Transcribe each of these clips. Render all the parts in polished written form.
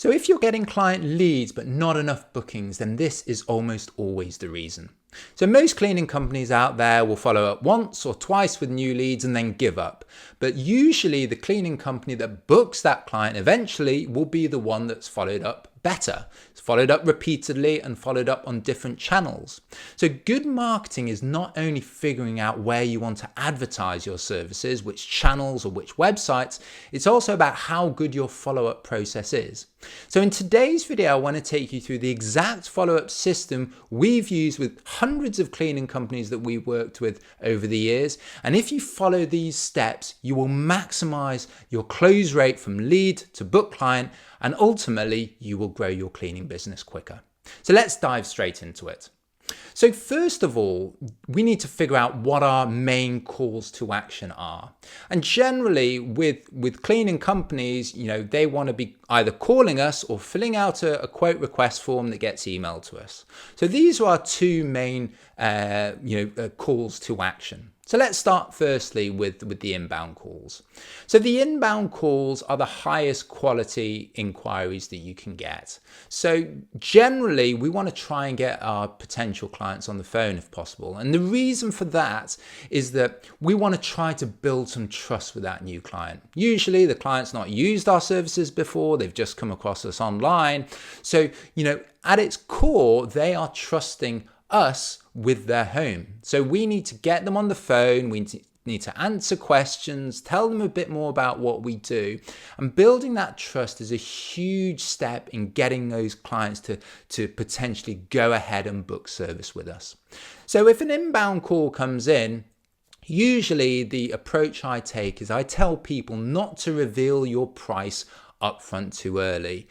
So if you're getting client leads but not enough bookings, then this is almost always the reason. So most cleaning companies out there will follow up once or twice with new leads and then give up. But usually the cleaning company that books that client eventually will be the one that's followed up better. It's followed up repeatedly and followed up on different channels. So good marketing is not only figuring out where you want to advertise your services, which channels or which websites, it's also about how good your follow-up process is. So in today's video, I want to take you through the exact follow-up system we've used with hundreds of cleaning companies that we've worked with over the years. And if you follow these steps, you will maximize your close rate from lead to book client, and ultimately you will grow your cleaning business quicker. So let's dive straight into it. So first of all, we need to figure out what our main calls to action are. And generally with cleaning companies, they want to be either calling us or filling out a quote request form that gets emailed to us. So these are our two main calls to action. So let's start firstly with the inbound calls. So the inbound calls are the highest quality inquiries that you can get. So generally we want to try and get our potential clients on the phone if possible. And the reason for that is that we want to try to build some trust with that new client. Usually the client's not used our services before, they've just come across us online. So, at its core, they are trusting us with their home. So we need to get them on the phone, we need to answer questions, tell them a bit more about what we do. And building that trust is a huge step in getting those clients to potentially go ahead and book service with us. So if an inbound call comes in, usually the approach I take is I tell people not to reveal your price upfront too early.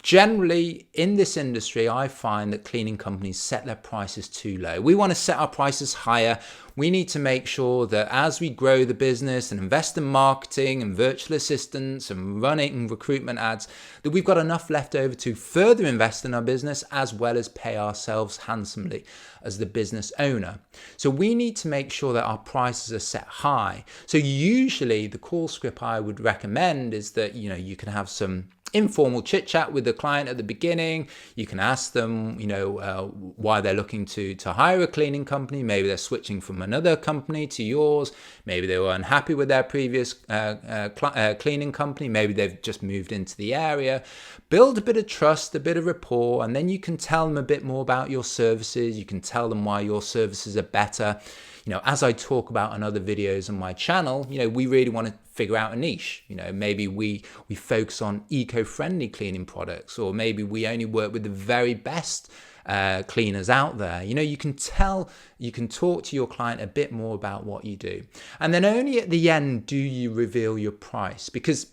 Generally in this industry, I find that cleaning companies set their prices too low. We want to set our prices higher. We need to make sure that as we grow the business and invest in marketing and virtual assistants and running recruitment ads, that we've got enough left over to further invest in our business as well as pay ourselves handsomely as the business owner. So we need to make sure that our prices are set high. So usually the call script I would recommend is that, you can have some informal chit chat with the client at the beginning. You can ask them, why they're looking to hire a cleaning company. Maybe they're switching from another company to yours. Maybe they were unhappy with their previous cleaning company. Maybe they've just moved into the area. Build a bit of trust, a bit of rapport, and then you can tell them a bit more about your services. You can tell them why your services are better. As I talk about in other videos on my channel, we really want to figure out a niche. Maybe we focus on eco-friendly cleaning products, or maybe we only work with the very best cleaners out there. You can talk to your client a bit more about what you do. And then only at the end do you reveal your price, because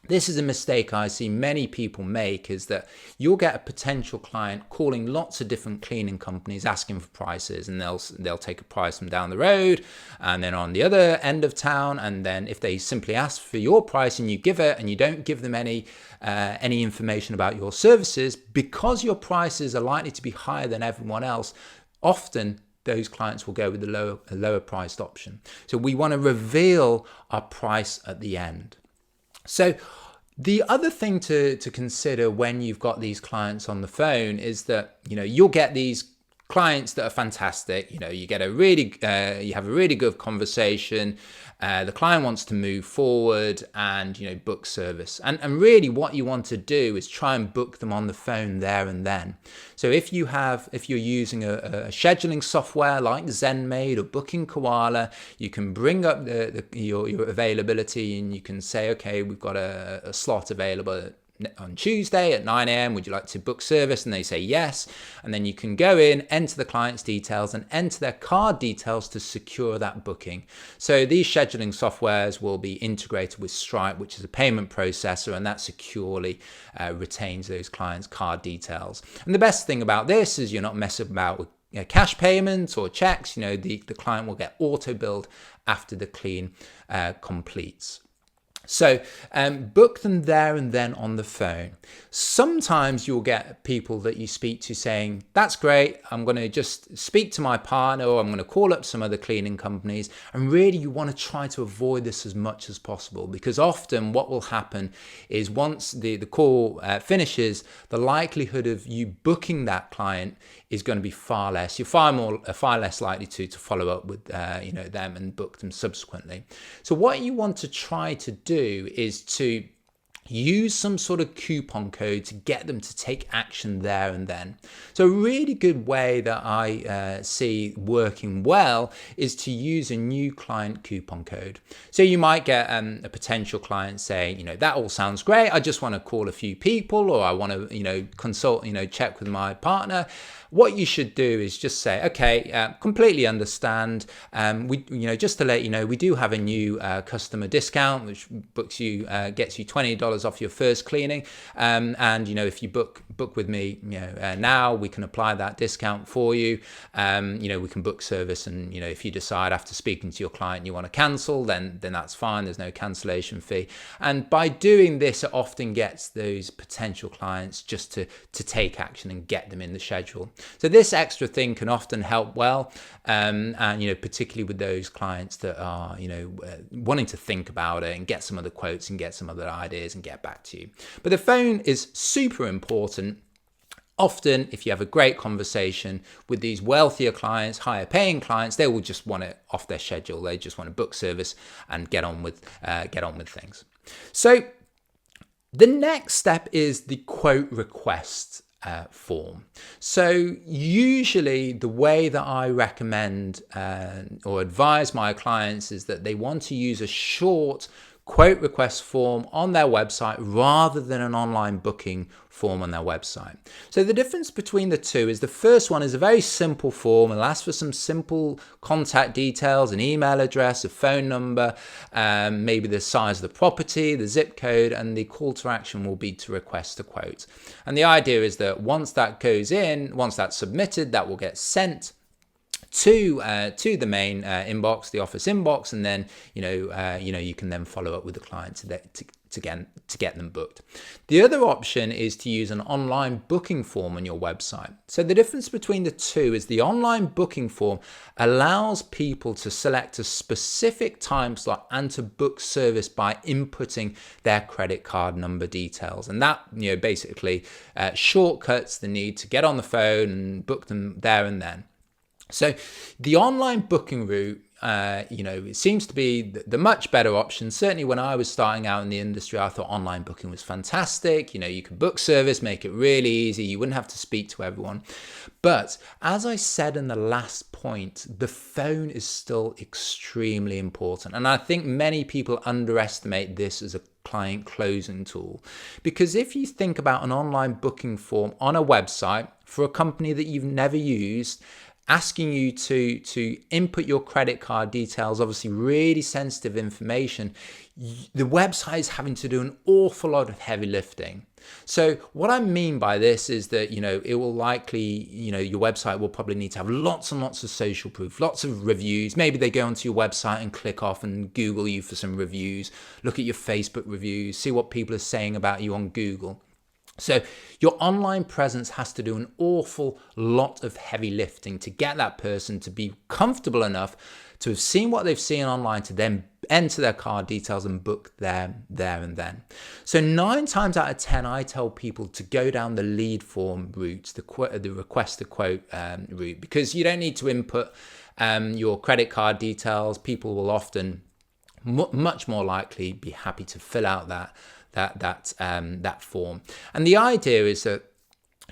this is a mistake I see many people make, is that you'll get a potential client calling lots of different cleaning companies asking for prices, and they'll take a price from down the road and then on the other end of town. And then if they simply ask for your price and you give it and you don't give them any information about your services, because your prices are likely to be higher than everyone else, often those clients will go with the lower priced option. So we want to reveal our price at the end. So the other thing to consider when you've got these clients on the phone is that, you'll get these clients that are fantastic. You have a really good conversation. The client wants to move forward and, book service. And really what you want to do is try and book them on the phone there and then. So if you're using a scheduling software like ZenMaid or Booking Koala, you can bring up your availability and you can say, okay, we've got a slot available on Tuesday at 9 a.m. Would you like to book service? And they say yes. And then you can go in, enter the client's details and enter their card details to secure that booking. So these scheduling softwares will be integrated with Stripe, which is a payment processor, and that securely retains those clients' card details. And the best thing about this is you're not messing about with cash payments or checks. The client will get auto billed after the clean completes. So book them there and then on the phone. Sometimes you'll get people that you speak to saying, that's great, I'm going to just speak to my partner, or I'm going to call up some other cleaning companies. And really you want to try to avoid this as much as possible, because often what will happen is once the call finishes, the likelihood of you booking that client is going to be far less. You're far less likely to follow up with them and book them subsequently. So what you want to try to do is to use some sort of coupon code to get them to take action there and then. So a really good way that I see working well is to use a new client coupon code. So you might get a potential client saying, that all sounds great, I just want to call a few people, or I want to, consult, check with my partner. What you should do is just say, okay, completely understand. Just to let you know, we do have a new customer discount, which gets you $20 off your first cleaning. And if you book with me, now we can apply that discount for you. We can book service, and if you decide after speaking to your client you want to cancel, then that's fine. There's no cancellation fee. And by doing this, it often gets those potential clients just to take action and get them in the schedule. So this extra thing can often help well, and particularly with those clients that are wanting to think about it and get some other quotes and get some other ideas and get back to you. But the phone is super important. Often, if you have a great conversation with these wealthier clients, higher paying clients, they will just want it off their schedule. They just want to book service and get on with things. So the next step is the quote request form. So usually the way that I recommend or advise my clients is that they want to use a short quote request form on their website rather than an online booking form on their website. So the difference between the two is the first one is a very simple form. It'll ask for some simple contact details, an email address, a phone number, maybe the size of the property, the zip code, and the call to action will be to request a quote. And the idea is that once that goes in, once that's submitted, that will get sent to the main inbox, the office inbox, and then you can then follow up with the client to get them booked. The other option is to use an online booking form on your website. So the difference between the two is the online booking form allows people to select a specific time slot and to book service by inputting their credit card number details, and that basically shortcuts the need to get on the phone and book them there and then. So the online booking route, it seems to be the much better option. Certainly when I was starting out in the industry, I thought online booking was fantastic. You could book service, make it really easy. You wouldn't have to speak to everyone. But as I said in the last point, the phone is still extremely important. And I think many people underestimate this as a client closing tool. Because if you think about an online booking form on a website for a company that you've never used, asking you to input your credit card details, obviously really sensitive information, the website is having to do an awful lot of heavy lifting. So what I mean by this is that, it will likely, your website will probably need to have lots and lots of social proof, lots of reviews. Maybe they go onto your website and click off and Google you for some reviews, look at your Facebook reviews, see what people are saying about you on Google. So your online presence has to do an awful lot of heavy lifting to get that person to be comfortable enough to have seen what they've seen online to then enter their card details and book them there and then. So 9 times out of 10, I tell people to go down the lead form route, the request to quote route, because you don't need to input your credit card details. People will often much more likely be happy to fill out that form. And the idea is that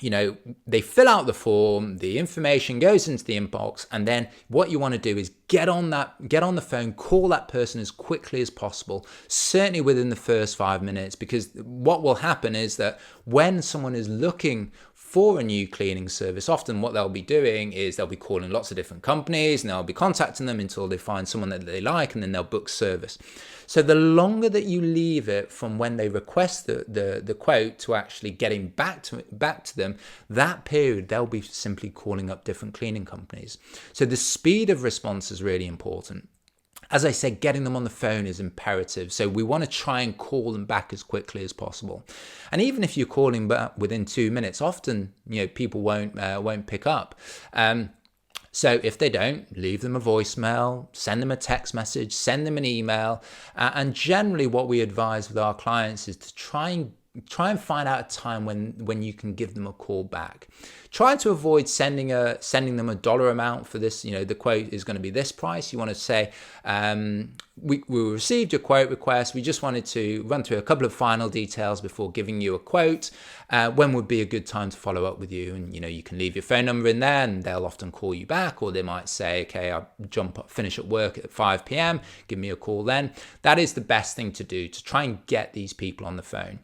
they fill out the form, the information goes into the inbox, and then what you want to do is get on the phone, call that person as quickly as possible, certainly within the first 5 minutes, because what will happen is that when someone is looking for a new cleaning service, often what they'll be doing is they'll be calling lots of different companies and they'll be contacting them until they find someone that they like, and then they'll book service. So the longer that you leave it from when they request the quote to actually getting back to them, that period they'll be simply calling up different cleaning companies. So the speed of response is really important. As I said, getting them on the phone is imperative. So we want to try and call them back as quickly as possible. And even if you're calling back within 2 minutes, often, people won't pick up. So if they don't, leave them a voicemail, send them a text message, send them an email. And generally what we advise with our clients is to try and find out a time when you can give them a call back. Try to avoid sending them a dollar amount for this. The quote is going to be this price. You want to say, we received your quote request. We just wanted to run through a couple of final details before giving you a quote. When would be a good time to follow up with you? And you can leave your phone number in there, and they'll often call you back, or they might say, okay, I'll finish at work at 5 p.m. Give me a call then. That is the best thing to do, to try and get these people on the phone.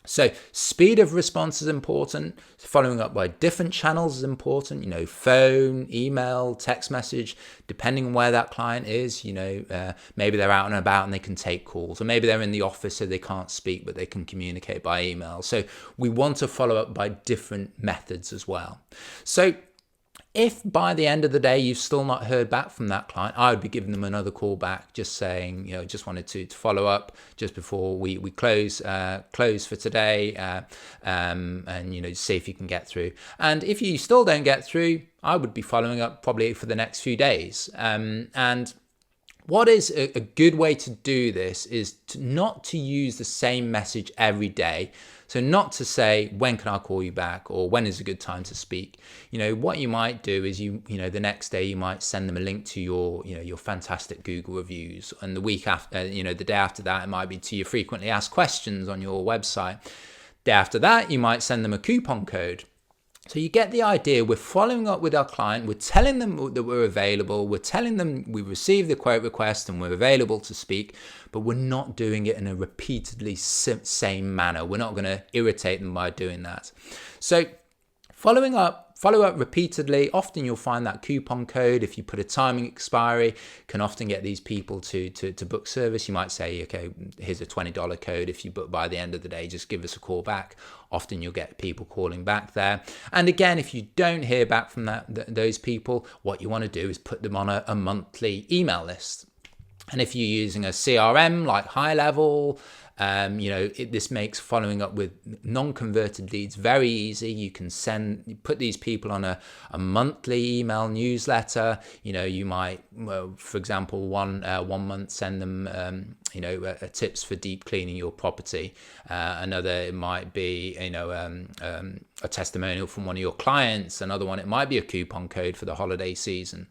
So speed of response is important. Following up by different channels is important. Phone, email, text message, depending on where that client is. Maybe they're out and about and they can take calls, or maybe they're in the office so they can't speak, but they can communicate by email. So we want to follow up by different methods as well. So if by the end of the day you've still not heard back from that client, I would be giving them another call back, just saying, just wanted to follow up just before we close for today, and see if you can get through. And if you still don't get through, I would be following up probably for the next few days. And what is a good way to do this is not to use the same message every day. So not to say, when can I call you back, or when is a good time to speak? What you might do is the next day you might send them a link to your fantastic Google reviews, and the week after, the day after that, it might be to your frequently asked questions on your website. Day after that, you might send them a coupon code. So you get the idea. We're following up with our client. We're telling them that we're available. We're telling them we received the quote request and we're available to speak, but we're not doing it in a repeatedly same manner. We're not going to irritate them by doing that. So follow up repeatedly. Often you'll find that coupon code, if you put a timing expiry, can often get these people to book service. You might say, okay, here's a $20 code. If you book by the end of the day, just give us a call back. Often you'll get people calling back there. And again, if you don't hear back from those people, what you want to do is put them on a monthly email list. And if you're using a CRM like High Level, this makes following up with non-converted leads very easy. You can put these people on a monthly email newsletter. You might, for example, one month send them, tips for deep cleaning your property. Another, it might be, a testimonial from one of your clients. Another one, it might be a coupon code for the holiday season.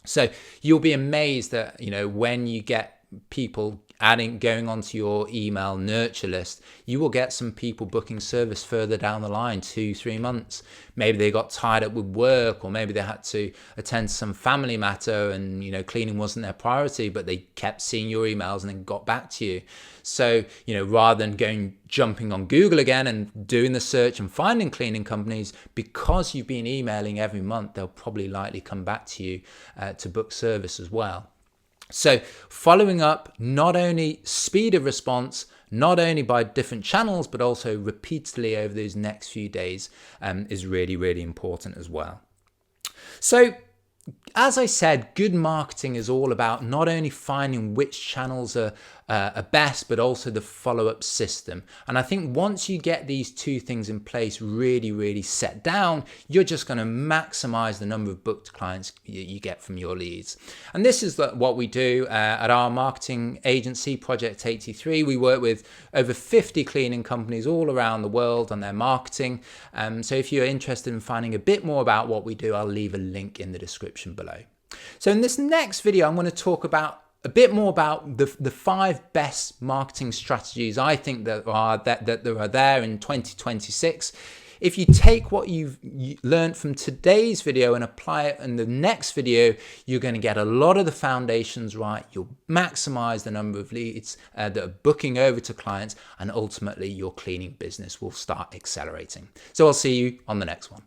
So you'll be amazed that, when you get people going onto your email nurture list, you will get some people booking service further down the line, 2-3 months. Maybe they got tied up with work, or maybe they had to attend to some family matter and, cleaning wasn't their priority, but they kept seeing your emails and then got back to you. So, rather than jumping on Google again and doing the search and finding cleaning companies, because you've been emailing every month, they'll probably likely come back to you to book service as well. So following up, not only speed of response, not only by different channels, but also repeatedly over those next few days is really, really important as well. So as I said, good marketing is all about not only finding which channels are best, but also the follow-up system. And I think once you get these two things in place, really, really set down, you're just going to maximize the number of booked clients you get from your leads. And this is what we do at our marketing agency, Project 83. We work with over 50 cleaning companies all around the world on their marketing. So if you're interested in finding a bit more about what we do, I'll leave a link in the description below. So in this next video, I'm going to talk about a bit more about the 5 best marketing strategies I think that are there in 2026. If you take what you've learned from today's video and apply it in the next video, you're going to get a lot of the foundations right. You'll maximize the number of leads that are booking over to clients, and ultimately your cleaning business will start accelerating. So I'll see you on the next one.